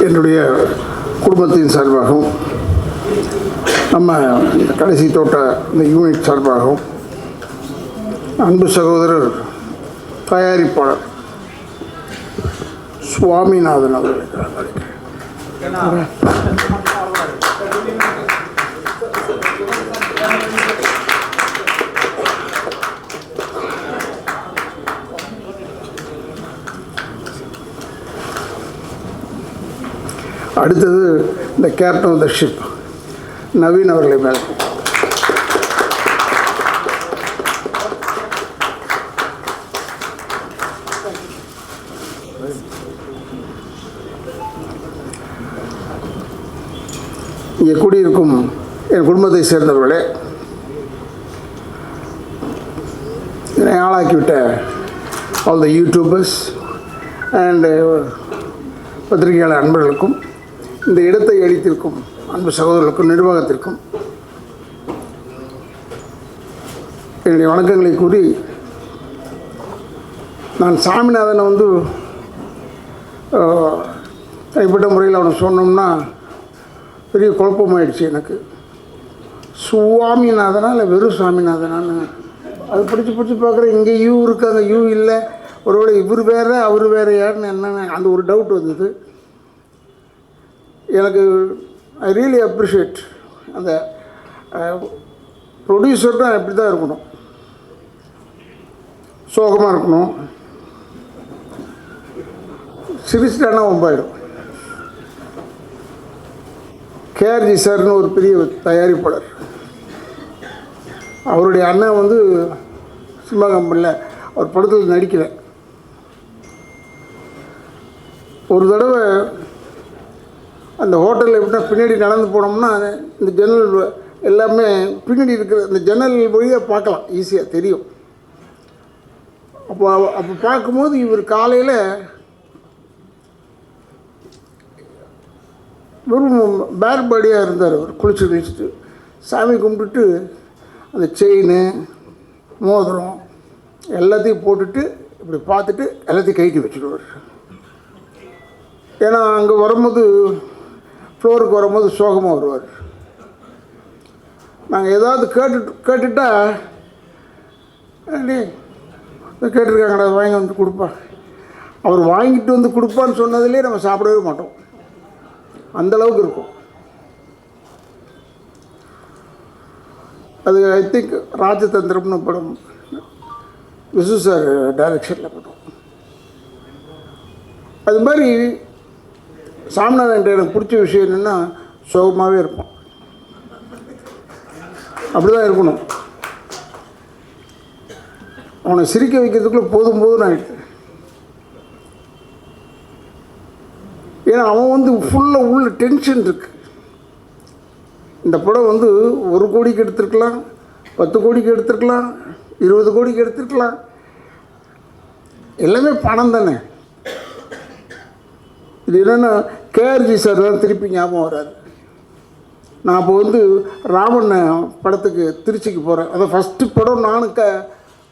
என்னுடைய குடும்பத்தின் சார்பாகவும் நம்ம கடைசி தோட்ட இந்த யூனிட் சார்பாகவும் அன்பு சகோதரர் தயாரிப்பாளர் சுவாமிநாதன் அவர்களுக்கு அடுத்தது இந்த captain of the ship Naveen அவர்களை மேலே இங்கே கூடியிருக்கும் என் குடும்பத்தை சேர்ந்தவர்களே, என்னை ஆளாக்கிவிட்ட ஆல் த யூடியூபர்ஸ் அண்ட் பத்திரிகையாளர் அன்பர்களுக்கும், இந்த இடத்தை அளித்திருக்கும் அன்பு சகோதரர்களுக்கும், நிர்வாகத்திற்கும் என்னுடைய வணக்கங்களை கூறி, நான் சாமிநாதனை தனிப்பட்ட முறையில் அவனை சொன்னோம்னா பெரிய குழப்பமாயிடுச்சு எனக்கு. சுவாமிநாதனா இல்லை வெறும் சாமிநாதனான்னு அது படித்து பார்க்குறேன். இங்கே யூ இருக்குது, அங்கே யூ இல்லை, ஒருவேளை இவர் வேறு அவர் வேறு யாருன்னு என்னென்னு அந்த ஒரு டவுட் வந்தது எனக்கு. ஐ ரியலி அப்ரிஷியேட் அந்த ப்ரொடியூசர்னா இப்படி தான் இருக்கணும், சோகமாக இருக்கணும், சிரிச்சிட்டானா ஒம்பாயிடும். கேஆர்ஜி சார்னு ஒரு பெரிய தயாரிப்பாளர், அவருடைய அண்ணன் சினிமா கம்பெனியில் அவர் படத்தில் நடிக்கிறேன். ஒரு தடவை அந்த ஹோட்டலில் எப்படின்னா பின்னாடி நடந்து போனோம்னா இந்த ஜன்னல் எல்லாமே பின்னாடி இருக்கிற இந்த ஜன்னல் வழியாக பார்க்கலாம், ஈஸியாக தெரியும். அப்போ பார்க்கும்போது இவர் காலையில் வெறும் பேர் பாடியாக இருந்தார். அவர் குளிச்சு கழிச்சிட்டு சாமி கும்பிட்டுட்டு அந்த செயின் மோதிரம் எல்லாத்தையும் போட்டுட்டு இப்படி பார்த்துட்டு எல்லாத்தையும் கைட்டி வச்சுடுவார். ஏன்னா அங்கே வரும்போது ஃப்ளோருக்கு வரும்போது சோகமாக வருவார். நாங்கள் ஏதாவது கேட்டுட்டா கேட்டிருக்காங்கடா வாங்கி வந்து கொடுப்பா, அவர் வாங்கிட்டு வந்து கொடுப்பான்னு சொன்னதுலேயே நம்ம சாப்பிடவே மாட்டோம், அந்தளவுக்கு இருக்கும். அது ஐ திங்க் ராஜதந்திரம்னு படம் விசு சார் டைரக்ஷனில் படம். அது மாதிரி சாமிநாதன் எனக்கு பிடிச்ச விஷயம் என்னென்னா சோகமாகவே இருப்பான், அப்படி தான் இருக்கணும். அவனை சிரிக்க வைக்கிறதுக்குள்ளே போதும் ஆகிடுது. ஏன்னா அவன் ஃபுல்லாக உள்ள டென்ஷன் இருக்குது. இந்த படம் 1 கோடிக்கு எடுத்துருக்கலாம், 10 கோடிக்கு எடுத்துருக்கலாம், 20 கோடிக்கு எடுத்துருக்கலாம், எல்லாமே பணம் தானே. இது என்னென்னா கேஆர்ஜி சார் தான் திருப்பி ஞாபகம் வராது. நான் அப்போ ராமன் படத்துக்கு திருச்சிக்கு போகிறேன். அதை ஃபஸ்ட்டு படம் நானும்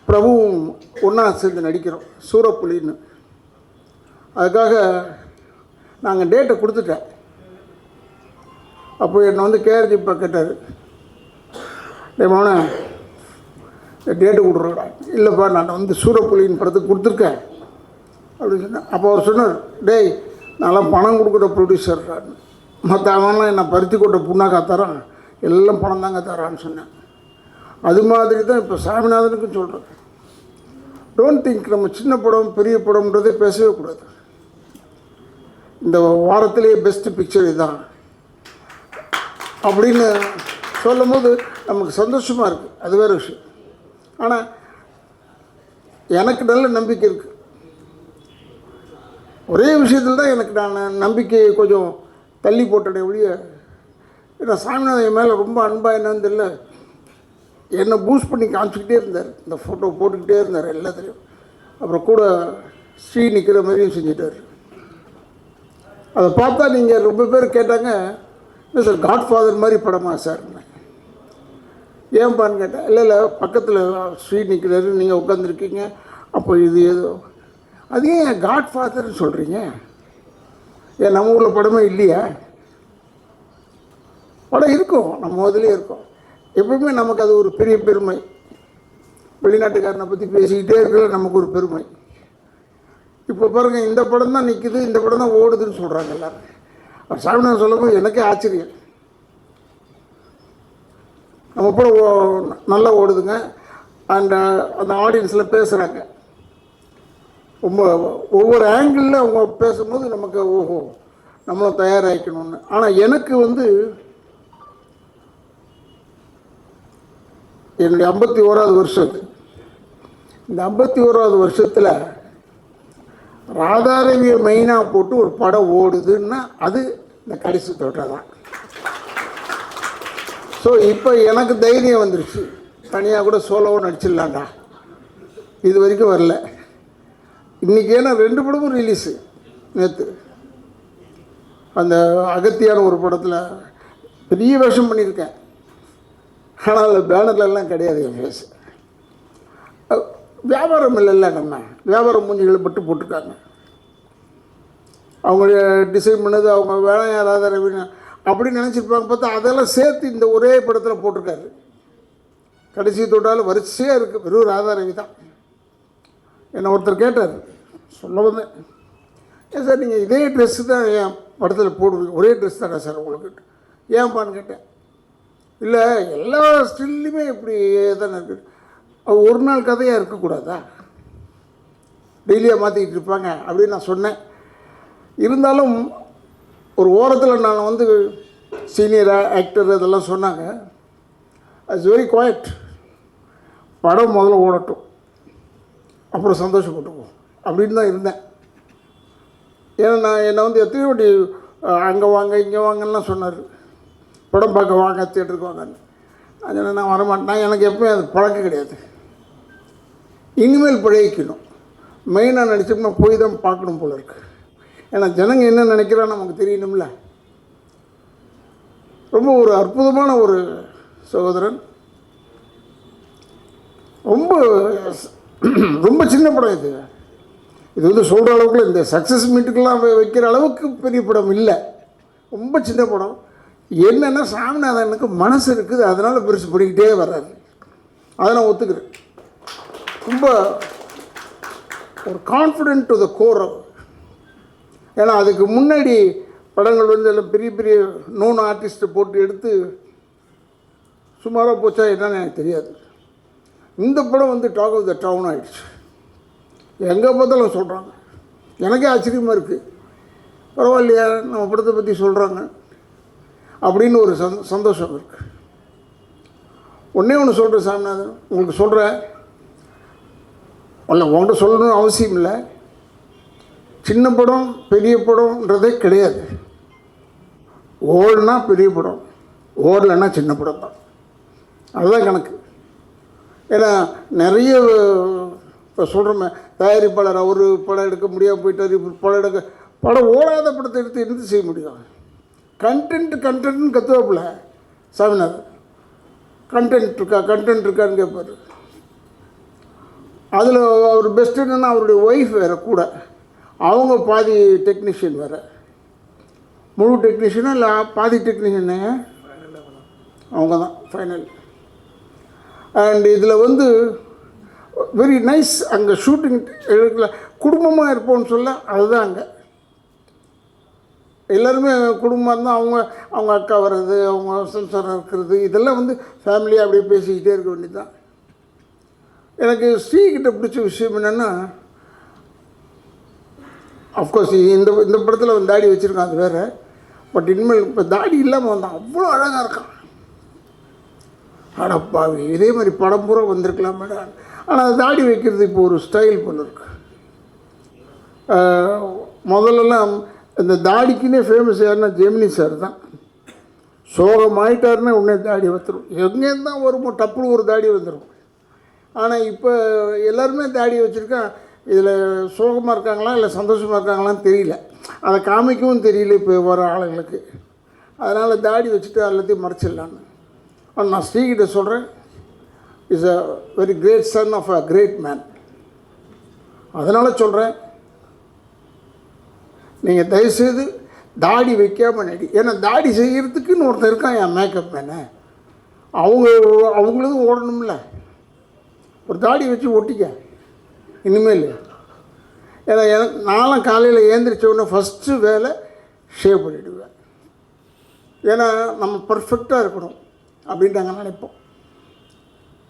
பிரபுவும் ஒன்றா சேர்ந்து நடிக்கிறோம், சூரப்புலின்னு. அதுக்காக நாங்கள் டேட்டை கொடுத்துட்டேன். அப்போ என்னை கேஆர்ஜி இப்போ கேட்டார், மோனே டேட்டு கொடுக்குறா. இல்லைப்பா நான் சூரப்புலின்னு படத்துக்கு கொடுத்துருக்கேன் அப்படின்னு சொன்னேன். அப்போ அவர் சொன்னார், டேய் நான்லாம் பணம் கொடுக்குற ப்ரொடியூசர், மற்ற அவன்லாம் என்னை பருத்தி கொட்ட புண்ணாக்கா தரான், எல்லாம் பணம் தாங்க தரான்னு சொன்னேன். அது மாதிரி தான் இப்போ சாமிநாதனுக்கும் சொல்கிறேன். டோன்ட் திங்க் நம்ம சின்ன படம் பெரிய படம்ன்றதே பேசவே கூடாது. இந்த வாரத்திலேயே பெஸ்ட்டு பிக்சர் இதுதான் அப்படின்னு சொல்லும் போது நமக்கு சந்தோஷமாக இருக்குது, அது வேறு விஷயம். ஆனால் எனக்கு நல்ல நம்பிக்கை இருக்குது. ஒரே விஷயத்தில் தான் எனக்கு நான் நம்பிக்கையை கொஞ்சம் தள்ளி போட்டேன் ஒழிய, ஏன்னா சாமிநாதன் மேலே ரொம்ப அன்பாக என்னன்னு தெரியல, என்னை பூஸ்ட் பண்ணி காமிச்சிக்கிட்டே இருந்தார், இந்த ஃபோட்டோ போட்டுக்கிட்டே இருந்தார் எல்லாத்துலேயும். அப்புறம் கூட ஸ்ரீ நிற்கிற மாதிரியும் செஞ்சிட்டார். அதை பார்த்தா நீங்கள் ரொம்ப பேர் கேட்டாங்க, இல்லை சார் காட்ஃபாதர் மாதிரி படமா சார், ஏன்பான்னு கேட்டேன். இல்லை பக்கத்தில் ஸ்ரீ நிற்கிறாரு, நீங்கள் உட்காந்துருக்கீங்க, அப்போ இது ஏதோ அது ஏன் காட்ஃபாதர்னு சொல்கிறீங்க, ஏன் நம்ம ஊரில் படமே இல்லையா? படம் இருக்கும், நம்ம இதுலேயே இருக்கும். எப்பவுமே நமக்கு அது ஒரு பெரிய பெருமை. வெளிநாட்டுக்காரனை பற்றி பேசிக்கிட்டே இருக்கிற நமக்கு ஒரு பெருமை. இப்போ பாருங்கள், இந்த படம் தான் நிற்குது, இந்த படம் தான் ஓடுதுன்னு சொல்கிறாங்க எல்லோரும். அவர் சாமிநாதன் சொல்லும்போது எனக்கே ஆச்சரியம். நம்ம படம் நல்லா ஓடுதுங்க, அந்த ஆடியன்ஸில் பேசுகிறாங்க. ரொம்ப ஒவ்வொரு ஆங்கிளில் அவங்க பேசும்போது நமக்கு ஓஹோ நம்மளும் தயாராகிக்கணும்னு. ஆனால் எனக்கு என்னுடைய 51வது வருஷம். இந்த 51வது வருஷத்தில் ராதாரவியை மெயினாக போட்டு ஒரு படம் ஓடுதுன்னா அது இந்த கடைசி தோட்டம் தான். ஸோ இப்போ எனக்கு தைரியம் வந்துருச்சு, தனியாக கூட சோலோவும் நடிச்சிடலாண்டா. இது வரைக்கும் வரல. இன்றைக்கி ஏன்னா 2 படமும் ரிலீஸு. நேற்று அந்த அகத்தியான ஒரு படத்தில் பெரிய வேஷம் பண்ணியிருக்கேன், ஆனால் அதில் பேனர்லெல்லாம் கிடையாது என் ஃபேஸ். வியாபாரம் இல்லைல்ல, நம்ம வியாபாரம் மூஞ்சிகளை மட்டும் போட்டிருக்காங்க. அவங்க டிசைன் பண்ணது அவங்க வேணாம் யாராவது ரவின்னு அப்படின்னு நினச்சிருப்பாங்க. பார்த்தா அதெல்லாம் சேர்த்து இந்த ஒரே படத்தில் போட்டிருக்காரு. கடைசி தொட்டாலும் வரிசையாக இருக்குது, வெறும் ராதாரவி தான். என்னை ஒருத்தர் கேட்டார், சொல்ல வந்தேன், ஏன் சார் நீங்கள் இதே ட்ரெஸ்ஸு தான் என் படத்தில் போடுவீங்க, ஒரே ட்ரெஸ் தானே சார் உங்களுக்கு, ஏன்ப்பான்னு கேட்டேன். இல்லை எல்லா ஸ்டில்லையுமே இப்படி தானே இருக்குது, ஒரு நாள் கதையாக இருக்கக்கூடாதா, டெய்லியாக மாற்றிக்கிட்டு இருப்பாங்க அப்படின்னு நான் சொன்னேன். இருந்தாலும் ஒரு ஓரத்தில் நான் சீனியர் ஆக்டர் இதெல்லாம் சொன்னாங்க. இட்ஸ் வெரி குவாய்ட், படம் முதல்ல ஓடட்டும் அப்புறம் சந்தோஷப்பட்டுப்போம் அப்படின்னு தான் இருந்தேன். ஏன்னா நான் என்னை எத்தனையோ வாட்டி அங்கே வாங்க இங்கே வாங்கலாம் சொன்னார், படம் பார்க்க வாங்க தியேட்டருக்கு வாங்கன்னு. அதனால் நான் வரமாட்டேன், எனக்கு எப்போயும் அது பழக்கம் கிடையாது. இனிமேல் பழகிக்கணும். மெயினாக நடிச்சோம்னா போய் தான் பார்க்கணும் போல இருக்கு. ஏன்னா ஜனங்க என்ன நினைக்கிறான்னு நமக்கு தெரியணும்ல. ரொம்ப ஒரு அற்புதமான ஒரு சகோதரன். ரொம்ப ரொம்ப சின்ன படம் இது. இது சொல்கிற அளவுக்குள்ள இந்த சக்ஸஸ் மீட்டுக்கெல்லாம் வைக்கிற அளவுக்கு பெரிய படம் இல்லை, ரொம்ப சின்ன படம். என்னென்னா சாமிநாதனுக்கு மனசு இருக்குது, அதனால் பெருசு படிக்கிட்டே வர்றாரு. அதை நான் ஒத்துக்கிறேன். ரொம்ப ஒரு கான்ஃபிடென்ட் டு த கோர். ஏன்னா அதுக்கு முன்னாடி படங்கள் எல்லாம் பெரிய பெரிய நோன் ஆர்டிஸ்ட்டை போட்டு எடுத்து சுமாராக போச்சா என்னன்னு எனக்கு தெரியாது. இந்த படம் டாக் ஆஃப் த டவுன் ஆகிடுச்சு, எங்கே பார்த்தாலும் சொல்கிறாங்க. எனக்கே ஆச்சரியமாக இருக்குது, பரவாயில்லையா நம்ம படத்தை பற்றி சொல்கிறாங்க அப்படின்னு ஒரு சந்தோஷம் இருக்குது. ஒன்றே ஒன்று சொல்கிறேன் சாமிநாதன், உங்களுக்கு சொல்கிறேன், உங்கள்கிட்ட சொல்லணும்னு அவசியம் இல்லை. சின்ன படம் பெரிய படம்ன்றதே கிடையாது. ஓடுனா பெரிய படம், ஓடலைன்னா சின்ன படம் தான், அதுதான் கணக்கு. ஏன்னா நிறைய இப்போ சொல்கிறோமே, தயாரிப்பாளர் அவர் படம் எடுக்க முடியாமல் போயிட்டார், படம் ஓடாத படத்தை எடுத்து என்ன செய்ய முடியும்? கண்டென்ட்னு கற்றுவாப்புல சாமிநாதன். கண்டென்ட் இருக்கான்னு கேட்பார். அதில் அவர் பெஸ்ட் என்னென்னா அவருடைய ஒய்ஃப் வேறு கூட, அவங்க பாதி டெக்னீஷியன் வேறு. முழு டெக்னீஷியனா இல்லை பாதி டெக்னீஷியனு அவங்க தான் ஃபைனல். அண்ட் இதில் வெரி நைஸ். அங்கே ஷூட்டிங் எடுக்கல, குடும்பமாக இருப்போம்னு சொல்ல, அதுதான் அங்கே எல்லாருமே குடும்பமாக இருந்தால் அவங்க அக்கா வர்றது, அவங்க சம்சாரம் இருக்கிறது, இதெல்லாம் ஃபேமிலியாக அப்படியே பேசிக்கிட்டே இருக்க வேண்டியது தான். எனக்கு ஸ்ரீகிட்ட பிடிச்ச விஷயம் என்னென்னா, அஃப்கோர்ஸ் இந்த படத்தில் தாடி வச்சுருக்கான், அது வேறு. பட் இனிமேல் இப்போ தாடி இல்லாமல் வந்தான், அவ்வளோ அழகாக இருக்கான். அடப்பாவி, இதே மாதிரி படம் பூரா வந்திருக்கலாம் மேடம். ஆனால் தாடி வைக்கிறது இப்போ ஒரு ஸ்டைல் போல இருக்கு. முதல்லலாம் இந்த தாடிக்குன்னே ஃபேமஸ் யாருன்னா ஜெமினி சார் தான். சோகமாயிட்டாருன்னா உடனே தாடி வந்துடும், எங்கேருந்து தான் வருமோ டப்புன்னு ஒரு தாடி வந்துடும். ஆனால் இப்போ எல்லாருமே தாடி வச்சுருக்கான். இதில் சோகமாக இருக்காங்களா இல்லை சந்தோஷமாக இருக்காங்களான்னு தெரியல, அதை காமிக்கவும் தெரியல இப்போ வர ஆளுங்களுக்கு. அதனால் தாடி வச்சுட்டு எல்லாத்தையும் மறைச்சிடலான்னு. ஆனால் நான் ஸ்ரீகிட்ட சொல்கிறேன், is a very great son of a great man. அதனால் சொல்கிறேன், நீங்கள் தயவுசெய்து தாடி வைக்காமல் நடி. ஏன்னா தாடி செய்கிறதுக்குன்னு ஒருத்தர் இருக்கான் என் மேக்கப் மேனே, அவங்களும் ஓடணும்ல. ஒரு தாடி வச்சு ஒட்டிக்க இனிமேல். ஏன்னா நானும் காலையில் ஏந்திரிச்ச உடனே ஃபஸ்ட்டு வேலை ஷேவ் பண்ணிவிடுவேன். ஏன்னா நம்ம பர்ஃபெக்டாக இருக்கணும் அப்படின்ட்டு நாங்கள் நினைப்போம்.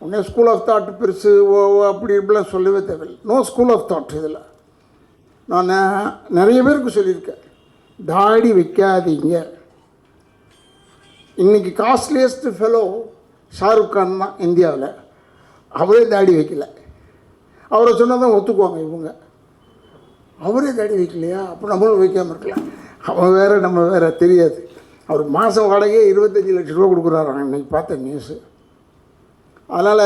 உடனே ஸ்கூல் ஆஃப் தாட் பெருசு அப்படி இப்படிலாம் சொல்லவே தேவையில்லை. No school of thought. இதில் நான் நிறைய பேருக்கு சொல்லியிருக்கேன், தாடி வைக்காதீங்க. இன்றைக்கி காஸ்ட்லியஸ்ட் ஃபெலோ ஷாருக் கான் தான் இந்தியாவில். அவரே தாடி வைக்கல. அவரை சொன்னால் தான் ஒத்துக்குவாங்க இவங்க. அவரே தாடி வைக்கலையா, அப்போ நம்மளும் வைக்காமல் இருக்கலாம். அவன் வேறு நம்ம வேறு தெரியாது. அவர் மாதம் வாடகையே 25 லட்ச ரூபா கொடுக்குறாராங்க இன்றைக்கி பார்த்த நியூஸு. அதனால்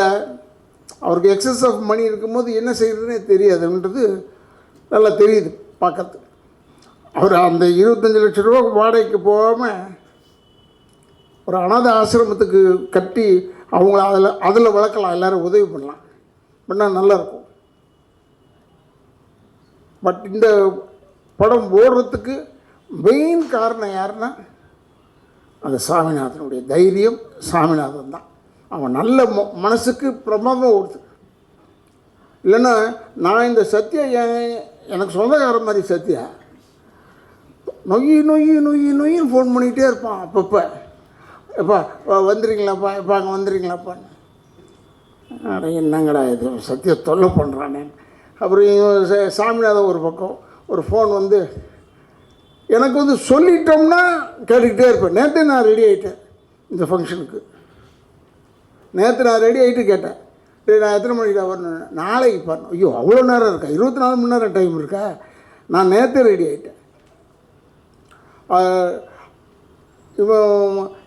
அவருக்கு எக்ஸஸ் ஆஃப் மணி இருக்கும்போது என்ன செய்கிறதுனே தெரியாதுன்றது நல்லா தெரியுது பார்க்கறது. அவர் அந்த 25 லட்ச ரூபா வாடகைக்கு போகாமல் ஒரு அனாதை ஆசிரமத்துக்கு கட்டி அவங்கள அதில் வளர்க்கலாம், எல்லோரும் உதவி பண்ணலாம், பண்ணால் நல்லாயிருக்கும். பட் இந்த படம் ஓடுறதுக்கு மெயின் காரணம் யாருன்னா அந்த சாமிநாதனுடைய தைரியம். சாமிநாதன் தான். அவன் நல்ல மனசுக்கு பிரமாதமாக ஓடுது. இல்லைன்னா நான் இந்த சத்யா எனக்கு சொந்தக்கார மாதிரி சத்யா நொய்யின்னு ஃபோன் பண்ணிகிட்டே இருப்பான் அப்பப்போ. எப்பா வந்துடுறீங்களாப்பா, எப்போ அங்கே வந்துடுறீங்களாப்பான்னு. என்னங்கடா இது சத்யா தொல்லை பண்ணுறானே. அப்புறம் சாமிநாதன் ஒரு பக்கம் ஒரு ஃபோன் வந்து எனக்கு சொல்லிட்டோம்னா கேட்டுக்கிட்டே இருப்பேன். நேற்று நான் ரெடி ஆகிட்டேன் இந்த ஃபங்க்ஷனுக்கு. நேற்று நான் ரெடி ஆகிட்டு கேட்டேன், நான் எத்தனை மணிக்கு வரணும், நாளைக்கு பாருணும். ஐயோ அவ்வளோ நேரம் இருக்கா, 24 மணி நேரம் டைம் இருக்கா. நான் நேற்று ரெடி ஆகிட்டேன்.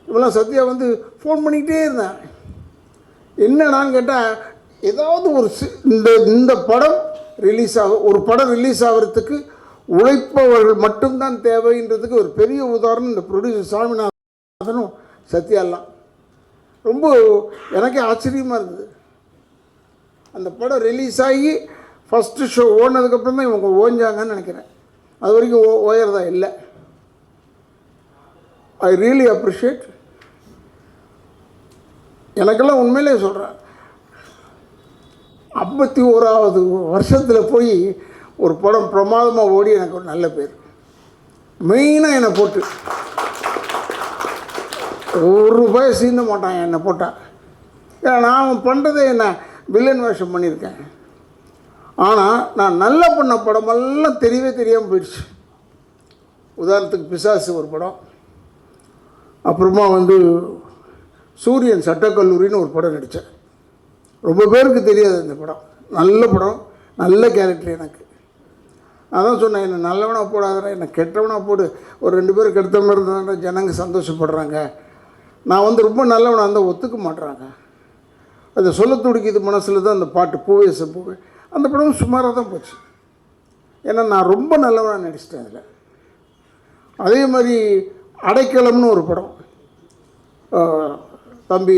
இவெல்லாம் சத்யா ஃபோன் பண்ணிக்கிட்டே இருந்தேன். என்னடான்னு கேட்டால் ஏதாவது ஒரு இந்த படம் ரிலீஸ் ஒரு படம் ரிலீஸ் ஆகிறதுக்கு உழைப்பவர்கள் மட்டும்தான் தேவைன்றதுக்கு ஒரு பெரிய உதாரணம் இந்த ப்ரொடியூசர் சாமிநாதனும் சத்யாலாம். ரொம்ப எனக்கே ஆச்சரியமாக இருந்தது. அந்த படம் ரிலீஸ் ஆகி ஃபஸ்ட்டு ஷோ ஓடினதுக்கப்புறம் தான் இவங்க ஓஞ்சாங்கன்னு நினைக்கிறேன். அது வரைக்கும் ஓயறதா இல்லை. I really appreciate. எனக்கெல்லாம் உண்மையிலே சொல்கிறேன், 51வது வருஷத்தில் போய் ஒரு படம் பிரமாதமாக ஓடி எனக்கு ஒரு நல்ல பேர். மெயினாக என்னை போட்டு ₹1 சீந்த மாட்டான் என்னை போட்டால். ஏன்னா நான் பண்ணுறதே என்ன வில்லன் வேஷம் பண்ணியிருக்கேன். ஆனால் நான் நல்லா பண்ண படமெல்லாம் தெரியவே தெரியாமல் போயிடுச்சு. உதாரணத்துக்கு பிசாசு ஒரு படம், அப்புறமா சூரியன் சட்டக்கல்லூரின்னு ஒரு படம் நடித்தேன். ரொம்ப பேருக்கு தெரியாது இந்த படம். நல்ல படம், நல்ல கேரக்டர் எனக்கு. அதான் சொன்னேன், என்னை நல்லவனாக போடாதடா, என்னை கெட்டவனாக போடு. ஒரு 2 பேர் கெடுத்த மாதிரி இருந்தால் ஜனங்க சந்தோஷப்படுறாங்க. நான் ரொம்ப நல்லவனாக இருந்தால் ஒத்துக்க மாட்டுறாங்க. அதை சொல்ல துடிக்குது மனசில் தான் அந்த பாட்டு பூவே பூவே. அந்த படம் சுமாராக தான் போச்சு. ஏன்னா நான் ரொம்ப நல்லவனாக நடிச்சிட்டேன் அதில். அதே மாதிரி அடைக்கலம்னு ஒரு படம், தம்பி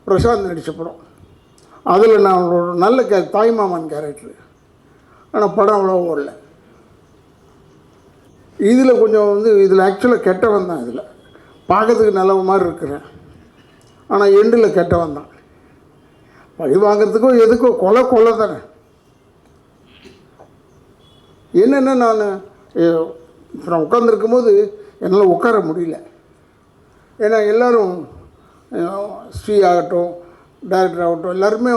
பிரசாந்த் நடித்த படம். அதில் நான் ஒரு நல்ல தாய்மாமன் கேரக்டர். ஆனால் படம் அவ்வளோ ஓடல. இதில் கொஞ்சம் இதில் ஆக்சுவலாக கெட்டவன் தான். இதில் பார்க்கறதுக்கு நல்லவ மாதிரி இருக்கிறேன், ஆனால் எண்டில் கெட்டவன் தான். பழி வாங்கிறதுக்கோ எதுக்கோ கொலை தானே. என்னென்னா நான் உட்காந்துருக்கும் போது என்னால் உட்கார முடியல. ஏன்னா எல்லோரும் ஸ்ரீ ஆகட்டும், டைரக்டர் ஆகட்டும், எல்லாருமே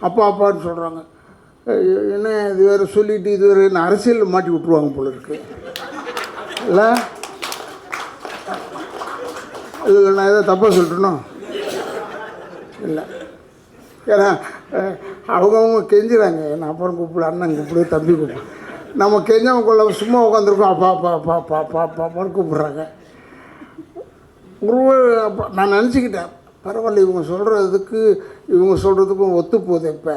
அப்பா அப்பான்னு சொல்கிறாங்க. என்ன இது வேறு சொல்லிவிட்டு இது வேறு என்ன அரசியலில் மாட்டி விட்ருவாங்க போல இருக்குது. இல்லை இல்லை நான் எதாவது தப்பாக சொல்லிட்டேனோ? இல்லை, ஏன்னா அவங்கவுங்க கெஞ்சுறாங்க. என்ன அப்புறம் கூப்பிடு, அண்ணன் கூப்பிடு, தம்பி கூப்பிடு. நம்ம கெஞ்சவங்க கொள்ள சும்மா உட்காந்துருக்கோம், அப்பா அப்பா அப்பா அப்பா அப்பா அப்பா அப்பான்னு கூப்பிட்றாங்க. அப்போ நான் நினச்சிக்கிட்டேன், பரவாயில்ல இவங்க சொல்கிறதுக்கும் ஒத்து போகுது இப்போ.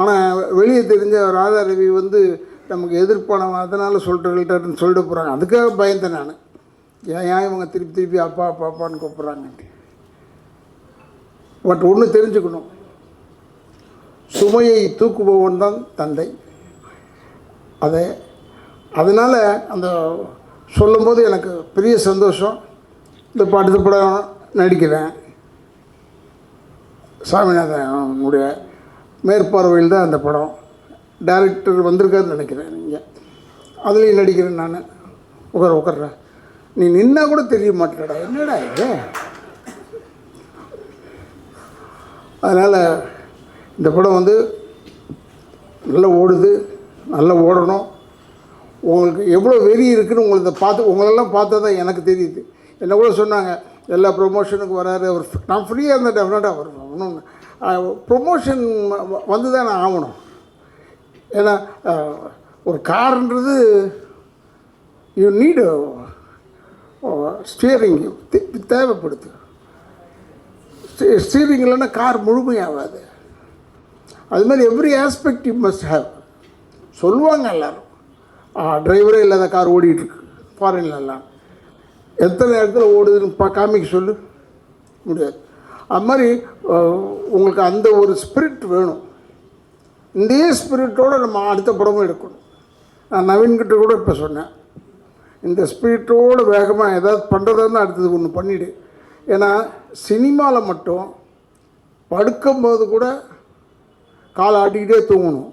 ஆனால் வெளியே தெரிஞ்ச ராதாரவி நமக்கு எதிர்ப்பானவன், அதனால் சொல்லிட்டுன்னு சொல்லிட்டு போகிறாங்க. அதுக்காக பயந்தேன் நான். ஏன் இவங்க திருப்பி அப்பா அப்பா அப்பான்னு கூப்பிட்றாங்கன்ட்டு. பட் ஒன்று தெரிஞ்சுக்கணும், சுமையை தூக்குபவன் தான் தந்தை. அதை அதனால் அந்த சொல்லும்போது எனக்கு பெரிய சந்தோஷம். இந்த அடுத்த படம் நடிக்கிறேன். சாமிநாதனுடைய மேற்பார்வையில் தான் அந்த படம். டைரக்டர் வந்திருக்காருன்னு நினைக்கிறேன். நீங்கள் அதுலேயும் நடிக்கிறேன். நான் உட்கார்றேன். நீ நின்னா கூட தெரிய மாட்டேடா, என்னடா இது. அதனால் இந்த படம் வந்து நல்லா ஓடுது, நல்லா ஓடணும். உங்களுக்கு எவ்வளோ வெறி இருக்குதுன்னு உங்களுக்கு உங்களெல்லாம் பார்த்தா தான் எனக்கு தெரியுது. என்ன கூட சொன்னாங்க, எல்லா ப்ரொமோஷனுக்கும் வராரு அவர். நான் ஃப்ரீயாக இருந்தேன், டெஃபினட்டாக வருவேன். ஒன்றும் ப்ரொமோஷன் வந்து தான் நான் ஆகணும். ஏன்னா ஒரு கார்ன்றது யூ நீடு ஸ்டியரிங் தேவைப்படுது. ஸ்டீரிங் இல்லைன்னா கார் முழுமையாகாது. அது மாதிரி every aspect you must have. சொல்லுவாங்க எல்லோரும், டிரைவரே இல்லாத கார் ஓடிட்டுருக்கு ஃபாரின்லலாம். எத்தனை இடத்துல ஓடுதுன்னு காமிக்க சொல்லு முடியாது. அது மாதிரி உங்களுக்கு அந்த ஒரு ஸ்பிரிட் வேணும். இந்த ஸ்பிரிட்டோடு நம்ம அடுத்த படமும் எடுக்கணும். நான் நவீன்கிட்ட கூட இப்போ சொன்னேன், இந்த ஸ்பிரிட்டோடு வேகமாக ஏதாவது பண்ணுறதா இருந்தால் அடுத்தது ஒன்று பண்ணிவிடு. ஏன்னா சினிமாவில் மட்டும் படுக்கும்போது கூட கால் ஆட்டிக்கிட்டே தூங்கணும்.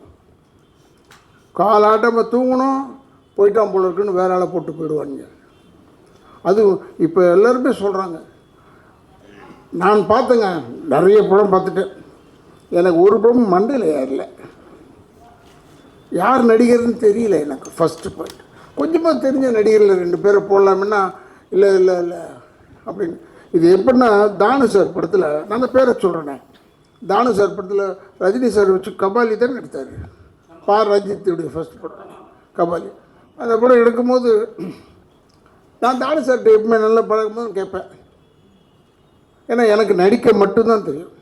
கால் ஆட்டாமல் தூங்கணும், போயிட்டான் போல இருக்குன்னு வேற ஆளை போட்டு போயிடுவாங்க. அது இப்போ எல்லாருமே சொல்கிறாங்க. நான் பார்த்தேங்க, நிறைய படம் பார்த்துட்டேன். எனக்கு ஒரு படம் மண்டையில் ஏறல. யார் நடிகர்னு தெரியல எனக்கு. ஃபஸ்ட்டு பாயிண்ட், கொஞ்சமாக தெரிஞ்ச நடிகரில் 2 பேரை போடலாமுன்னா இல்லை இல்லை இல்லை அப்படின்னு. இது எப்படின்னா, தானு சார் படத்தில், நான் அந்த பேரை சொல்கிறேனே, தானு சார் படத்தில் ரஜினி சார் வச்சு கபாலி தான் எடுத்தார். ரஞ்சித்துடைய ஃபஸ்ட் படம் கபாலி. அந்த படம் எடுக்கும்போது நான் தானு சார்கிட்ட எப்பவுமே நல்லா பழகும்போது கேட்பேன். ஏன்னா எனக்கு நடிக்க மட்டும்தான் தெரியும்.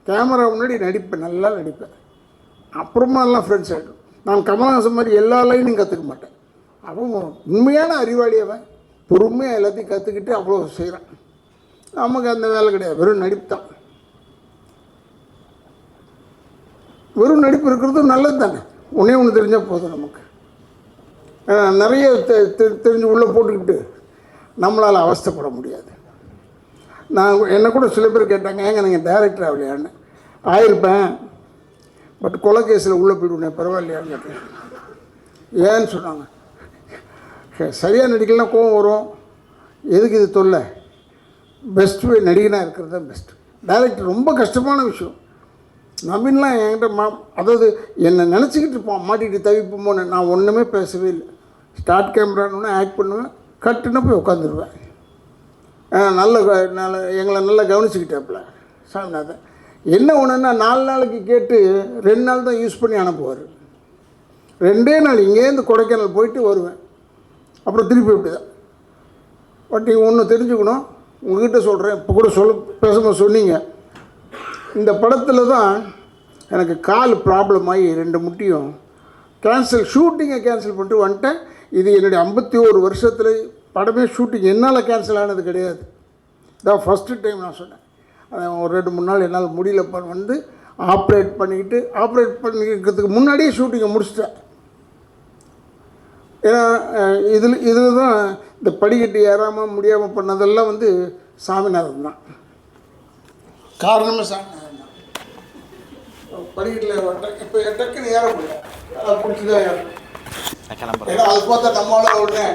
கேமரா முன்னாடி நடிப்பேன், நல்லா நடிப்பேன். அப்புறமா எல்லாம் ஃப்ரெண்ட்ஸ் ஆகிடும். நான் கமல்ஹாசன் மாதிரி எல்லா லைனும் கற்றுக்க மாட்டேன். அவங்க உண்மையான அறிவாளியவன், பொறுமையாக எல்லாத்தையும் கற்றுக்கிட்டு அவ்வளோ செய்கிறான். நமக்கு அந்த வேலை கிடையாது, வெறும் நடிப்பு தான். வெறும் நடிப்பு இருக்கிறது நல்லது தானே. ஒன்று தெரிஞ்சால் போதும் நமக்கு. நிறைய தெரிஞ்சு உள்ளே போட்டுக்கிட்டு நம்மளால் அவஸ்தைப்பட முடியாது. நான் என்னை கூட சில பேர் கேட்டாங்க, ஏங்க நீங்கள் டைரக்டர் ஆகலையான்னு. ஆயிருப்பேன், பட் கொலை கேஸில் உள்ளே போய்டுவேன், பரவாயில்லையான்னு கேட்டேன். ஏன்னு சொன்னாங்க, சரியாக நடிக்கலாம் கோவம் வரும், எதுக்கு இது தொல்லை, பெஸ்ட் வே நடிகனாக இருக்கிறது தான் பெஸ்ட்டு. டைரக்டர் ரொம்ப கஷ்டமான விஷயம். நவீன்லாம் என்கிட்ட அதாவது என்னை நினச்சிக்கிட்டு இருப்பான், மாட்டிக்கிட்டு தவிப்போமோன்னு. நான் ஒன்றுமே பேசவே இல்லை. ஸ்டார்ட் கேமரான்னு ஆக்ட் பண்ணுவேன், கட்டுன்னு போய் உட்காந்துருவேன். நல்ல எங்களை நல்லா கவனிச்சுக்கிட்டாப்புல சாமிநாதன். என்ன ஒன்றுன்னா, 4 நாளைக்கு கேட்டு 2 நாள் தான் யூஸ் பண்ணி அனுப்புவார். 2 நாள் இங்கேருந்து கொடைக்கானல் போயிட்டு வருவேன், அப்புறம் திருப்பி இப்படி தான். பட் நீங்கள் ஒன்று தெரிஞ்சுக்கணும், உங்ககிட்ட சொல்கிறேன், இப்போ கூட பேசும்போது சொன்னீங்க, இந்த படத்தில் தான் எனக்கு கால் ப்ராப்ளம் ஆகி 2 முட்டியும் ஷூட்டிங்கை கேன்சல் பண்ணிட்டு வந்துட்டேன். இது என்னுடைய 51 வருஷத்தில் படமே ஷூட்டிங் என்னால் கேன்சல் ஆனது கிடையாது. இதான் ஃபஸ்ட்டு டைம் நான் சொன்னேன். ஒரு 2-3 நாள் என்னால் முடியலப்பா வந்து ஆப்ரேட் பண்ணிக்கிறதுக்கு முன்னாடியே ஷூட்டிங்கை முடிச்சிட்டேன். ஏன்னா இதில் தான் இந்த படிக்கட்டு ஏறாமல் முடியாமல் பண்ணதெல்லாம் வந்து சாமிநாதன் தான் காரணமே. சாமிநாதன் தான் படிக்கட்டில் இப்போ டக்குன்னு ஏற முடியல, அதை பிடிச்சி தான் ஏறணும். ஏன்னா அது பார்த்தா நம்மளால உடனே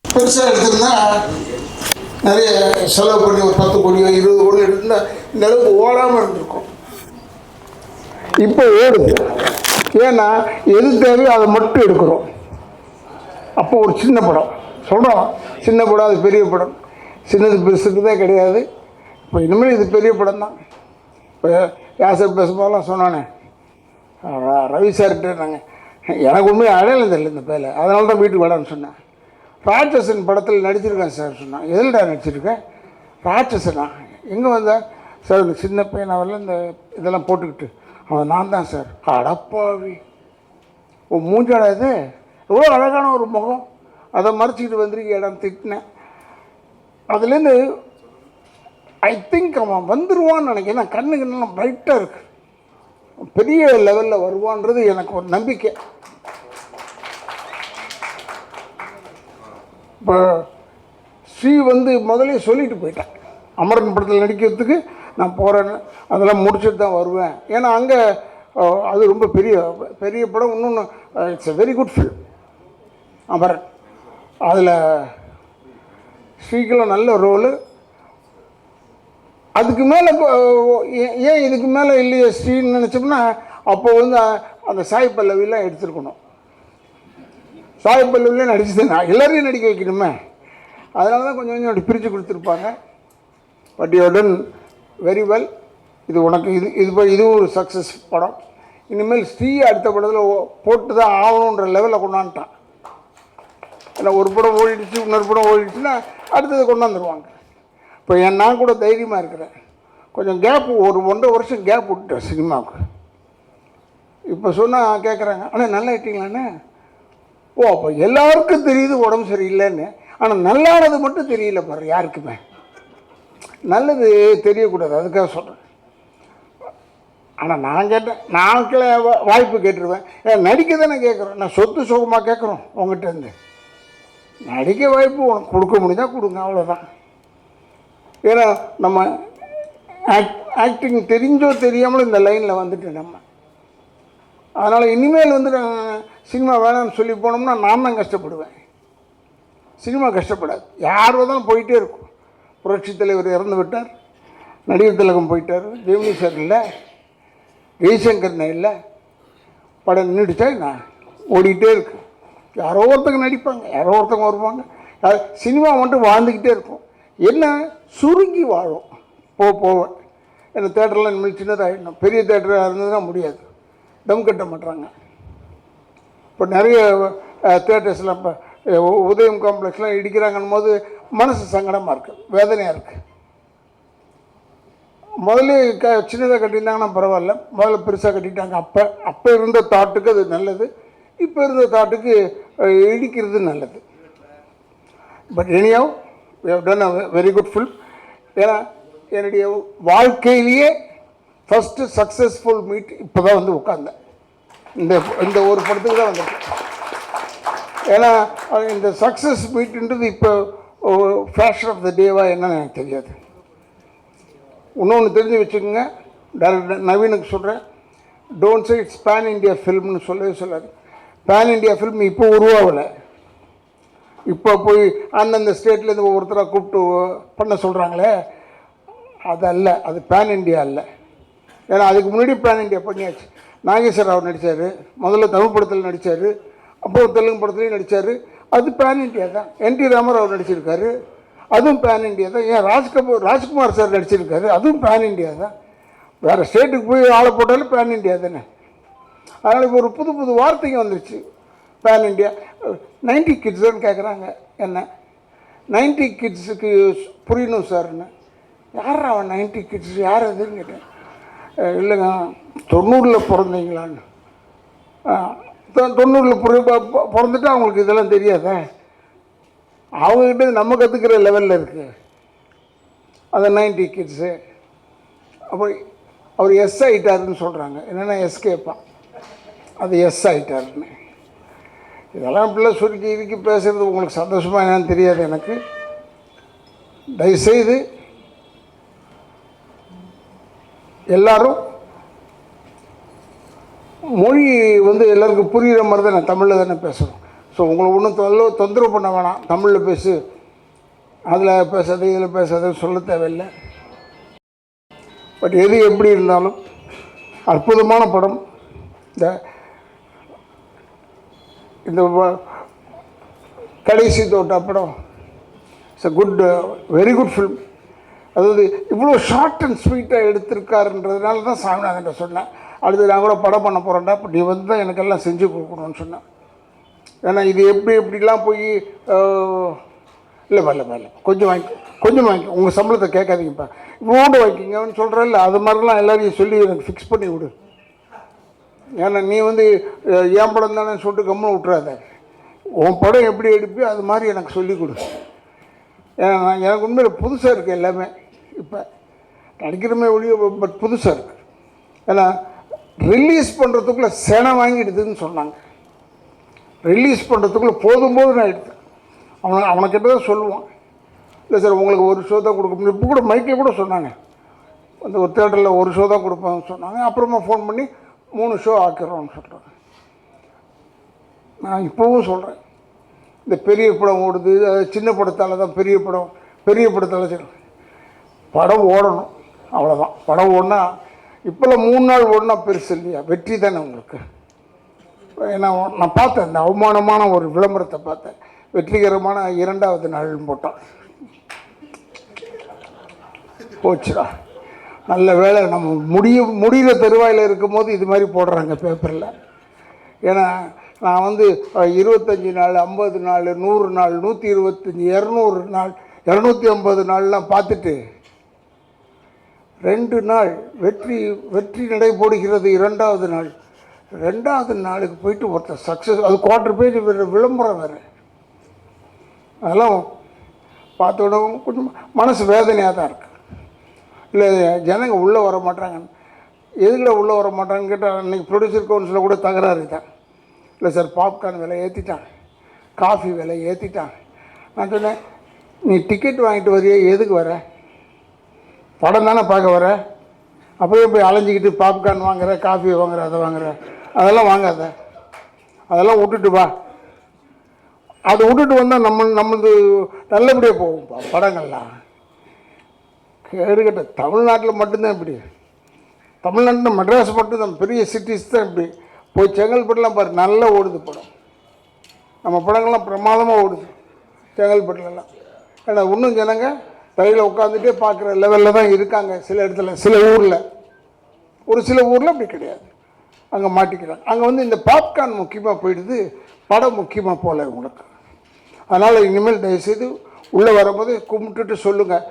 பெருசாக எடுத்திருந்தா நிறைய செலவு பண்ணி ஒரு 10 கோடியோ 20 கோடியோ எடுத்திருந்தா இந்த அளவுக்கு ஓடாமல் இருந்திருக்கும். இப்போ ஓடுது. ஏன்னா எது தேவையோ அதை மட்டும் எடுக்கிறோம். அப்போ ஒரு சின்ன படம் சொல்கிறோம், சின்ன படம் அது பெரிய படம், சின்னது பெருசுக்கு தான் கிடையாது. இப்போ இனிமேல் இது பெரிய படம் தான். இப்போ யாசர் பேசும்போதெல்லாம் சொன்னானே ரவி சார்கிட்ட நாங்கள் எனக்கு உண்மையை அடையாளம் தெரியல இந்த பேரை, அதனால தான் வீட்டுக்கு விடான்னு சொன்னேன். ராட்சசன் படத்தில் நடிச்சிருக்கேன் சார் சொன்னான். எதில்டா நடிச்சிருக்கேன்? ராட்சசனா? எங்கே வந்தேன் சார்? இந்த சின்ன பையனாவில் இந்த இதெல்லாம் போட்டுக்கிட்டு அவன் நான் தான் சார். அடப்பாவி, ஓ மூஞ்சாடா இது, எவ்வளோ அழகான ஒரு முகம், அதை மறைச்சிக்கிட்டு வந்துருக்கு இடம் திட்டினேன். அதுலேருந்து ஐ திங்க் அவன் வந்துடுவான்னு நினைக்கிறேன். கண்ணுக்கு நல்லா பிரைட்டாக இருக்கு, பெரிய லெவலில் வருவான்றது எனக்கு ஒரு நம்பிக்கை. இப்போ ஸ்ரீ முதலே சொல்லிட்டு போயிட்டேன், அமரன் படத்தில் நடிக்கிறதுக்கு நான் போகிறேன்னு, அதெல்லாம் முடிச்சுட்டு தான் வருவேன். ஏன்னா அங்கே அது ரொம்ப பெரிய பெரிய படம். இன்னொன்று it's a very good film Amaran. அதில் ஸ்ரீக்கெல்லாம் நல்ல ரோலு. அதுக்கு மேலே ஏன் இதுக்கு மேலே இல்லையே ஸ்ரீன்னு நினச்சோம்னா, அப்போ அந்த சாய் பல்லவிலாம் எடுத்துருக்கணும். சாய் பல்லவிலாம் நடிச்சது நான் எல்லோரையும் நடிக்க வைக்கணுமே, அதனால தான் கொஞ்சம் கொஞ்சம் அப்படி பிரித்து கொடுத்துருப்பாங்க. But you done very well. இது உனக்கு இதுவும் ஒரு சக்ஸஸ் படம். இனிமேல் ஸ்ரீ அடுத்த படத்தில் போட்டு தான் ஆகணுன்ற லெவலில் கொண்டாந்துட்டான். ஏன்னா ஒரு படம் ஓடிடுச்சு, இன்னொரு படம் ஓடிடுச்சுன்னா அடுத்தது கொண்டாந்துருவாங்க. இப்போ நான் கூட தைரியமாக இருக்கிறேன். கொஞ்சம் கேப், ஒரு 1.5 வருஷம் கேப் விட்டுட்டேன் சினிமாவுக்கு. இப்போ சொன்னால் கேட்குறாங்க, ஆனால் நல்லா ஆயிட்டீங்களாண்ணே? ஓ, அப்போ எல்லாருக்கும் தெரியுது உடம்பு சரியில்லைன்னு, ஆனால் நல்லானது மட்டும் தெரியல பாரு யாருக்குமே. நல்லது தெரியக்கூடாது, அதுக்காக சொல்கிறேன். ஆனால் நான் கேட்டேன், நான் வாய்ப்பு கேட்டுருவேன். ஏன் நடிக்க தானே கேட்குறோம், நான் சொத்து சுகமாக கேட்குறோம் உங்கள்கிட்டருந்து. நடிக்க வாய்ப்பு உனக்கு கொடுக்க முடிஞ்சால் கொடுங்க, அவ்வளோதான். ஏன்னா நம்ம ஆக்டிங் தெரிஞ்சோ தெரியாமலும் இந்த லைனில் வந்துட்டு நம்ம, அதனால் இனிமேல் நான் சினிமா வேணாம்னு சொல்லி போனோம்னா நான் தான் கஷ்டப்படுவேன். சினிமா கஷ்டப்படாது, யார் வந்தாலும் போயிட்டே இருக்கும். புரட்சி தலைவர் இறந்து விட்டார், நடிகர் திலகம் போயிட்டார், ஜெமினி சார் இல்லை, ஜெய்சங்கர்னு இல்லை, படம் நின்றுடுச்சா நான் ஓடிக்கிட்டே இருக்கு. யாரோ ஒருத்தங்க நடிப்பாங்க, யாரோ ஒருத்தங்க வருவாங்க. சினிமா மட்டும் வாழ்ந்துக்கிட்டே இருக்கும். என்ன சுருங்கி வாழும் போவேன். ஏன்னா தேட்டர்லாம் இனிமேல் சின்னதாகிடணும். பெரிய தேட்டராக இருந்ததுன்னா முடியாது, தம் கட்ட மாட்டுறாங்க. இப்போ நிறைய தேட்டர்ஸ்லாம் இப்போ உதயம் காம்ப்ளெக்ஸ்லாம் இடிக்கிறாங்கன்னும் போது மனசு சங்கடமாக இருக்குது, வேதனையாக இருக்குது. முதல்ல சின்னதாக கட்டியிருந்தாங்கன்னா பரவாயில்ல, முதல்ல பெருசாக கட்டிட்டாங்க. அப்போ இருந்த தாட்டுக்கு அது நல்லது, இப்போ இருந்த தாட்டுக்கு இடிக்கிறது நல்லது. But anyway we have done a very good film. ஏன்னா என்னுடைய வாழ்க்கையிலேயே ஃபஸ்ட்டு சக்ஸஸ்ஃபுல் மீட் இப்போ தான் உட்கார்ந்தேன். இந்த ஒரு படத்துக்கு தான் வந்திருக்கேன். ஏன்னா இந்த சக்ஸஸ் மீட்டுன்றது இப்போ ஃபேஷன் ஆஃப் த டேவாக என்னன்னு எனக்கு தெரியாது. இன்னொன்று தெரிஞ்சு வச்சுக்கோங்க, டைரக்டர் நவீனுக்கு சொல்கிறேன், don't say it's pan India ஃபில்ம்னு சொல்லவே சொல்லாது. பேன் இண்டியா ஃபில்ம் இப்போ உருவாகலை. இப்போ போய் அந்தந்த ஸ்டேட்லேருந்து ஒவ்வொருத்தராக கூப்பிட்டு பண்ண சொல்கிறாங்களே, அது அல்ல, அது பேன் இண்டியா அல்ல. ஏன்னா அதுக்கு முன்னாடி பேன் இண்டியா பண்ணியாச்சு. நாகேஸ்வர ராவ் நடித்தார், முதல்ல தமிழ் படத்தில் நடித்தார், அப்புறம் தெலுங்கு படத்துலேயும் நடித்தார், அது பேன் இண்டியா தான். என்டி ராமராவ் நடிச்சிருக்காரு, அதுவும் பேன் இண்டியா தான். ஏன் ராஜ்குமார் சார் நடிச்சிருக்காரு, அதுவும் பேன் இண்டியா தான். வேறு ஸ்டேட்டுக்கு போய் ஆளை போட்டாலும் பேன் இண்டியா தானே. அதனால் இப்போ ஒரு புது புது வார்த்தைங்க வந்துருச்சு, பேன் இண்டியா. 90 கிட்ஸுன்னு கேட்குறாங்க என்ன, 90 கிட்ஸுக்கு புரியணும் சார்ன்னு. யார் அவன் 90 கிட்ஸ், யார் அதுன்னு கேட்டேன். இல்லைங்க 90ல் பிறந்தீங்களான்னு. 90ல் பிறந்துட்டு அவங்களுக்கு இதெல்லாம் தெரியாதா? அவங்கக்கிட்ட நம்ம கற்றுக்கிற லெவலில் இருக்குது அந்த 90 கிட்ஸு. அப்போ அவர் எஸ் ஆகிட்டாருன்னு சொல்கிறாங்க. என்னென்னா எஸ்கேப்பான், அது எஸ் ஆகிட்டாருன்னு. இதெல்லாம் இப்படிலாம் சுருக்கி இறுக்கி பேசுகிறது உங்களுக்கு சந்தோஷமாக என்னன்னு தெரியாது எனக்கு. தயவுசெய்து எல்லாரும் மொழி எல்லாருக்கும் புரிகிற மாதிரி தான் நான் தமிழில் தானே பேசுகிறோம். ஸோ உங்களை ஒன்றும் தொந்தரவு பண்ண வேணாம், தமிழில் பேசு, அதில் பேசாது இதில் பேசாதுன்னு சொல்ல தேவையில்லை. பட் எது எப்படி இருந்தாலும் அற்புதமான படம். இந்த இந்த கடைசி தோட்ட படம் it's a good, very good film. அதாவது இவ்வளோ ஷார்ட் அண்ட் ஸ்வீட்டாக எடுத்திருக்காருன்றதுனால தான் சாமிநாதன்கிட்ட சொன்னேன். அடுத்து நான் கூட படம் பண்ண போகிறேன்டா, இப்போ நீ வந்து தான் எனக்கெல்லாம் செஞ்சு கொடுக்கணும்னு சொன்னேன். ஏன்னா இது எப்படிலாம் போய் இல்லை கொஞ்சம் வாங்கிக்கோ, உங்கள் சம்பளத்தை கேட்காதீங்கப்பா, இவ்வளோண்டு வாங்கிக்கிங்கன்னு சொல்கிறேன்ல, அது மாதிரிலாம் எல்லாரையும் சொல்லி எனக்கு ஃபிக்ஸ் பண்ணி விடு. ஏன்னா நீ வந்து என் படம் தானே சொல்லிட்டு கம்முன்னு விட்டுறாத, உன் படம் எப்படி எடுப்பியோ அது மாதிரி எனக்கு சொல்லிக் கொடு. ஏன்னா எனக்கு உண்மையில் புதுசாக இருக்குது எல்லாமே. இப்போ நடிக்கிறமே ஒழிய பட் புதுசாக இருக்குது. ஏன்னா ரிலீஸ் பண்ணுறதுக்குள்ளே செனை வாங்கிடுதுன்னு சொன்னாங்க. ரிலீஸ் பண்ணுறதுக்குள்ளே போதும் ஆகிடுது. அவனுக்கிட்ட தான் சொல்லுவான், இல்லை சார் உங்களுக்கு ஒரு ஷோ தான் கொடுக்க முடியும். இப்போ கூட மைக்கில் கூட சொன்னாங்க, அந்த ஒரு தேட்டரில் ஒரு ஷோ தான் கொடுப்பாங்கன்னு சொன்னாங்க. அப்புறமா ஃபோன் பண்ணி 3 ஷோ ஆக்கிறோம்னு சொல்கிறாங்க. நான் இப்போவும் சொல்கிறேன், இந்த பெரிய படம் ஓடுது, சின்ன படத்தால் தான் பெரிய படத்தால் சரி, படம் ஓடணும், அவ்வளோதான். படம் ஓடினா இப்போல்லாம் 3 நாள் ஓடினா பெருசு இல்லையா, வெற்றி தானே உங்களுக்கு. ஏன்னா நான் பார்த்தேன், இந்த அவமானமான ஒரு விளம்பரத்தை பார்த்தேன், வெற்றிகரமான 2வது நாள்னு போட்டான். போச்சுடா, நல்ல வேலை நம்ம முடிகிற தருவாயில் இருக்கும் போது இது மாதிரி போடுறாங்க பேப்பரில். ஏன்னா நான் வந்து 25 நாள், 50 நாள், 100 நாள், 125, 200 நாள், 250 நாள்லாம் பார்த்துட்டு 2 நாள் வெற்றி நடைபோடுகிறது 2வது நாள். 2வது நாளுக்கு போயிட்டு ஒருத்தர் சக்ஸஸ், அது 1/4 பேஜ் விளம்பரம் வேறு. அதெல்லாம் பார்த்த உடனே கொஞ்சம் மனசு வேதனையாக தான் இருக்குது. இல்லை ஜனங்க உள்ளே வர மாட்டாங்க. எதுக்குள்ள உள்ளே வர மாட்டாங்கன்னு கேட்டால், அன்றைக்கி ப்ரொடியூசர் கவுன்சிலில் கூட தகராறு தான். இல்லை சார், பாப்கார்ன் விலை ஏற்றிட்டான், காஃபி விலை ஏற்றிட்டான். நான் சொன்னேன், நீ டிக்கெட் வாங்கிட்டு வரையே, எதுக்கு வர? படம் தானே பார்க்க வர, அப்படியே போய் அலைஞ்சிக்கிட்டு பாப்கார்ன் வாங்குற, காஃபி வாங்குற, அதை வாங்குற, அதெல்லாம் வாங்காத, அதெல்லாம் விட்டுட்டு வா. அதை விட்டுட்டு வந்தால் நம்மளது நல்லபடியாக போகும் படங்கள்லாம். கேடுகட்ட தமிழ்நாட்டில் மட்டும்தான் இப்படி, தமிழ்நாட்டில் மெட்ராஸ் மட்டும்தான், பெரிய சிட்டிஸ் தான் இப்படி. போய் செங்கல்பட்டுலாம் பாரு, நல்லா ஓடுது படம். நம்ம படங்கள்லாம் பிரமாதமாக ஓடுது செங்கல்பட்டுலலாம். ஏன்னா இன்னும் ஜனங்க தரையில் உட்காந்துட்டே பார்க்குற லெவலில் தான் இருக்காங்க. சில இடத்துல, சில ஊரில், ஒரு சில ஊரில் அப்படி கிடையாது, அங்கே மாட்டிக்கிறாங்க. அங்கே வந்து இந்த பாப்கார்ன் முக்கியமாக போயிடுது, படம் முக்கியமாக போகல உங்களுக்கு. அதனால் இனிமேல் தயவுசெய்து உள்ளே வரும்போது கும்பிட்டுட்டு சொல்லுங்கள்,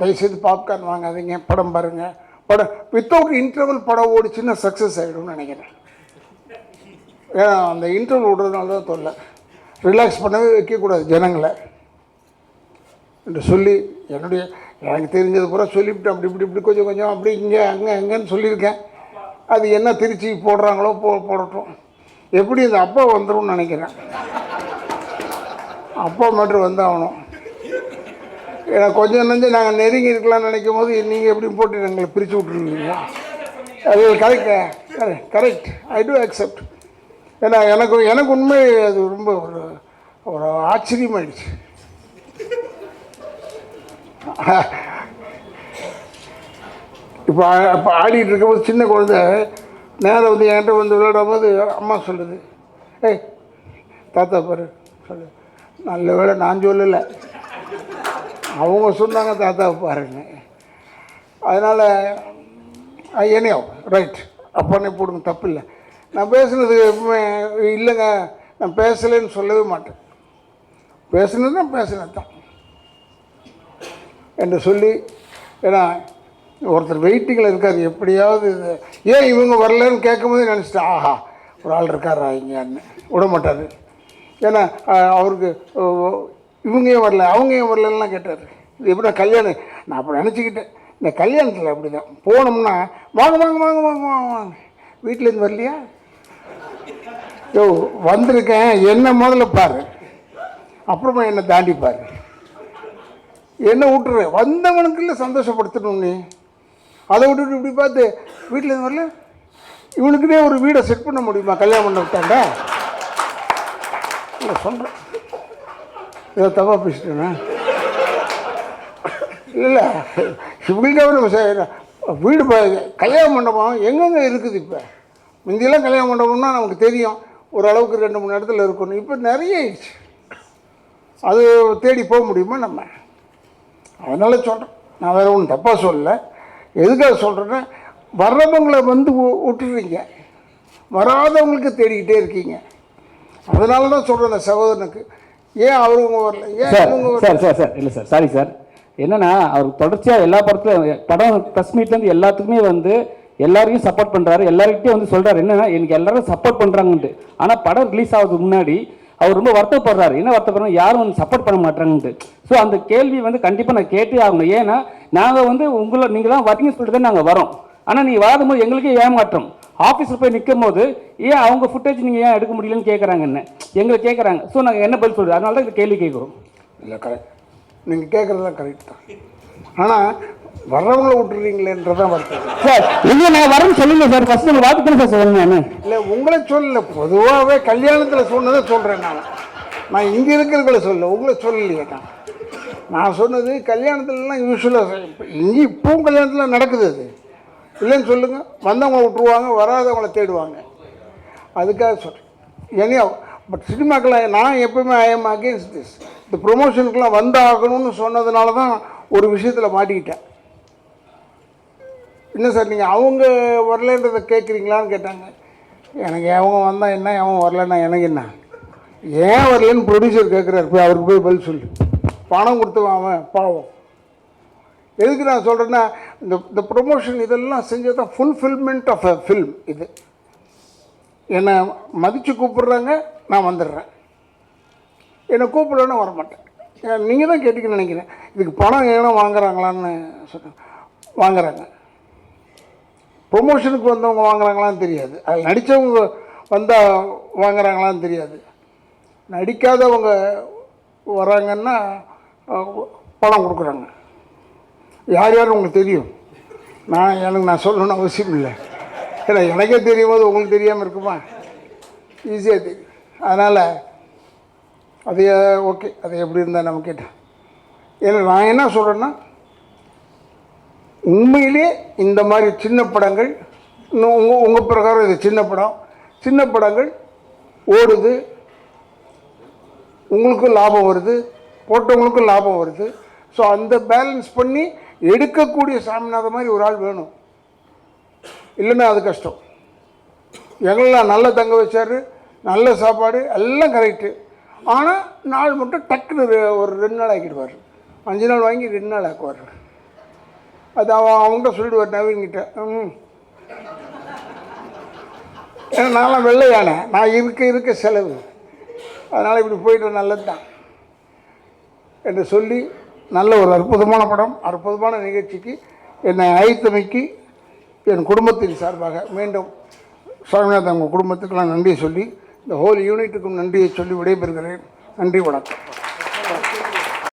தயவுசெய்து பாப்கார்ன் வாங்காதீங்க, படம் பாருங்கள். படம் வித்தவுட் இன்டர்வல் படம் ஓடிச்சுன்னா சக்ஸஸ் ஆகிடும்னு நினைக்கிறேன். ஏன்னா அந்த இன்டர்வல் விடுறதுனால தான் தொல்லை. ரிலாக்ஸ் பண்ணவே வைக்கக்கூடாது ஜனங்களை என்று சொல்லி எனக்கு தெரிஞ்சது பூரா சொல்லிவிட்டு அப்படி இப்படி கொஞ்சம் அப்படி இங்கே அங்கேன்னு சொல்லியிருக்கேன். அது என்ன திருச்சி போடுறாங்களோ போடட்டும். எப்படி இந்த அப்பா வந்துடும் நினைக்கிறேன், அப்பா மட்டும் வந்தாகணும். ஏன்னா கொஞ்சம் நாங்கள் நெருங்கி இருக்கலாம்னு நினைக்கும் போது நீங்கள் எப்படி போட்டு எங்களை பிரித்து விட்டுருக்கீங்க. அது கரெக்ட், ஐ டூ அக்செப்ட். ஏன்னா எனக்கு உண்மை அது ரொம்ப ஒரு ஆச்சரியமாயிடுச்சு. இப்போ ஆடிட்டு இருக்கும்போது சின்ன குழந்தை நேரம் வந்து என்கிட்ட வந்து விளையாடும் போது அம்மா சொல்லுது, ஏய் தாத்தா பாரு சொல்லு. நல்ல வேளை நான் சொல்லலை, அவங்க சொன்னாங்க தாத்தாவை பாருங்க. அதனால் என்னையோ ரைட் அப்பானே போடுங்க, தப்பு இல்லை. நான் பேசுனது எப்பவுமே இல்லைங்க, நான் பேசலைன்னு சொல்லவே மாட்டேன். பேசுனது தான் என்று சொல்லி. ஏன்னா ஒருத்தர் வெயிட்டிங்கில் இருக்காது, எப்படியாவது ஏன் இவங்க வரலன்னு கேட்கும் போது நினச்சிட்டா, ஆஹா ஒரு ஆள் இருக்காரா இங்கன்னு விட மாட்டார். ஏன்னா அவருக்கு இவங்க ஏன் வரல, அவங்க ஏன் வரலன்னா கேட்டார். இது எப்படி கல்யாணம், நான் அப்போ நினச்சிக்கிட்டேன், இந்த கல்யாணத்தில் அப்படி தான் போனோம்னா வாங்க வாங்க வாங்க வாங்க வாங்க, வீட்டிலேருந்து வரலையா, யோ வந்திருக்கேன் என்ன முதல்ல பாரு, அப்புறமா என்னை தாண்டி பாரு, என்ன விட்டுரு, வந்தவனுக்கு இல்லை சந்தோஷப்படுத்தணும். நீ அதை விட்டுட்டு இப்படி பார்த்து வீட்டிலேருந்து வரல, இவனுக்குனே ஒரு வீடை செட் பண்ண முடியுமா கல்யாணம் பண்ண விட்டாண்டா? இல்லை சொல்கிறேன், ஏதோ தப்பாக பேசிட்டேண்ணா. இல்லை இப்படின்னா வீடு கல்யாண மண்டபம் எங்கெங்கே இருக்குது. இப்போ முந்தியெல்லாம் கல்யாண மண்டபம்னா நமக்கு தெரியும், ஓரளவுக்கு 2-3 இடத்துல இருக்கணும். இப்போ நிறைய ஆயிடுச்சு. அது தேடி போக முடியுமா நம்ம? அதனால் சொல்கிறேன். நான் வேறு ஒன்றும் தப்பாக சொல்லலை. எதுக்காக சொல்கிறேன்னா, வர்றவங்களை வந்து விட்டுறீங்க, வராதவங்களுக்கு தேடிக்கிட்டே இருக்கீங்க. அதனால தான் சொல்கிறேன் அந்த சகோதரனுக்கு, ஏன் அவங்க வரல, ஏன் இவங்க வரல. சார் இல்லை சார், சாரி சார். என்னன்னா, அவர் தொடர்ச்சியாக எல்லா படம் ப்ரெஸ் மீட்லேருந்து எல்லாத்துக்குமே வந்து எல்லாரையும் சப்போர்ட் பண்ணுறாரு, எல்லாருக்கிட்டையும் வந்து சொல்கிறாரு என்னன்னா எனக்கு எல்லாரும் சப்போர்ட் பண்ணுறாங்கன்ட்டு. ஆனால் படம் ரிலீஸ் ஆகிறதுக்கு முன்னாடி அவர் ரொம்ப வருத்தப்படுறாரு. என்ன வருத்தப்படுறாரு, யாரும் வந்து சப்போர்ட் பண்ண மாட்டாங்கன்ட்டு. ஸோ அந்த கேள்வி வந்து கண்டிப்பாக நான் கேட்டே ஆகணும். ஏன்னா நாங்கள் வந்து நீங்கள் தான் வரீங்கன்னு சொல்லிட்டு தான் நாங்கள் வரோம். ஆனால் நீங்கள் வராத போது எங்களுக்கே ஏமாற்றம். ஆஃபீஸில் போய் நிற்கும் போது ஏன் அவங்க ஃபுட்டேஜ் நீங்கள் ஏன் எடுக்க முடியலன்னு கேட்குறாங்க, என்ன எங்களை கேட்குறாங்க. ஸோ நாங்கள் என்ன பதில் சொல்கிறது, அதனால தான் இந்த கேள்வி கேட்குறோம். இல்லை, கரெக்ட், நீங்கள் கேட்குறதுலாம் கரெக்ட் தான். ஆனால் வர்றவங்கள விட்டுறீங்களேன்றதான் வருத்தம் சார். இல்லை, நான் வரேன்னு சொல்லுங்கள் சார். ஃபஸ்ட்டு உங்கள் வாக்கு தானே சார் சொல்லணும். என்ன இல்லை, உங்களை சொல்லலை, பொதுவாகவே கல்யாணத்தில் சொன்னதை சொல்கிறேன். நான் இங்கே இருக்கிறவங்கள சொல்ல, உங்களை சொல்லலையே. நான் சொன்னது கல்யாணத்துலலாம் யூஸ்வலாக இங்கே இப்பவும் கல்யாணத்தில் நடக்குது. அது இல்லைன்னு சொல்லுங்கள், வந்தவங்களை விட்டுருவாங்க, வராதவங்களை தேடுவாங்க. அதுக்காக சொல்கிறேன். ஏன்னா பட் சினிமாக்களை நான் எப்பவுமே ஐ எம் அகேன்ஸ்ட் திஸ். இந்த ப்ரொமோஷனுக்கெலாம் வந்தாகணும்னு சொன்னதுனால தான் ஒரு விஷயத்தில் மாட்டிக்கிட்டேன். என்ன சார் நீங்கள் அவங்க வரலன்றதை கேட்குறீங்களான்னு கேட்டாங்க. எனக்கு அவங்க வந்தால் என்ன, அவன் வரலன்னா எனக்கு என்ன, ஏன் வரலன்னு ப்ரொடியூசர் கேட்குறாரு. போய் அவருக்கு போய் பதில் சொல்லு. பணம் கொடுத்துவான் அவன் பாவம். எதுக்கு நான் சொல்கிறேன்னா, இந்த ப்ரொமோஷன் இதெல்லாம் செஞ்சது தான் ஃபுல்ஃபில்மெண்ட் ஆஃப் அ ஃபில்ம். இது என்னை மதித்து கூப்பிட்றாங்க, நான் வந்துடுறேன். என்னை கூப்பிடலன்னா வரமாட்டேன். நீங்கள் தான் கேட்டுக்கன்னு நினைக்கிறேன். இதுக்கு பணம் ஏன்னா வாங்குறாங்களான்னு சொல்கிறேன். வாங்குறாங்க. ப்ரொமோஷனுக்கு வந்தவங்க வாங்குறாங்களான்னு தெரியாது, அதில் நடித்தவங்க வந்தால் வாங்குறாங்களான்னு தெரியாது. நடிக்காதவங்க வராங்கன்னா பணம் கொடுக்குறாங்க. யார் யார் உங்களுக்கு தெரியும். நான் சொல்லணும்னு அவசியம் இல்லை. ஏன்னா எனக்கே தெரியும் போது உங்களுக்கு தெரியாமல் இருக்குமா? ஈஸியாக தெரியும். அதனால் அது ஓகே, அது எப்படி இருந்தால் நம்ம கேட்டேன். ஏன்னா நான் என்ன சொல்கிறேன்னா, உண்மையிலே இந்த மாதிரி சின்ன படங்கள், உங்கள் பிரகாரம் இது சின்ன படங்கள் ஓடுது, உங்களுக்கும் லாபம் வருது, போட்டவங்களுக்கும் லாபம் வருது. ஸோ அந்த பேலன்ஸ் பண்ணி எடுக்கக்கூடிய சாமிநாத மாதிரி ஒரு ஆள் வேணும். இல்லைன்னா அது கஷ்டம். எங்களெலாம் நல்லா தங்க வச்சார், நல்ல சாப்பாடு எல்லாம் கரெக்டு. ஆனால் நாள் மட்டும் டக்குன்னு ஒரு 2 நாள் ஆக்கிடுவார். 5 நாள் வாங்கி 2 நாள் ஆக்குவார். அது அவங்ககிட்ட சொல்லிடுவார், நவீன்கிட்ட. ஏன்னா நான்லாம் வெள்ளை யானை, நான் இருக்க செலவு, அதனால் இப்படி போய்ட்டு நல்லது தான் என்று சொல்லி, நல்ல ஒரு அற்புதமான படம், அற்புதமான நிகழ்ச்சிக்கு என்னை அழைத்தமைக்கு என் குடும்பத்தின் சார்பாக மீண்டும் சாமிநாதன் உங்கள் குடும்பத்துக்கெல்லாம் நன்றியை சொல்லி, இந்த ஹோல் யூனிட்டுக்கும் நன்றியை சொல்லி விடைபெறுகிறேன். நன்றி, வணக்கம்.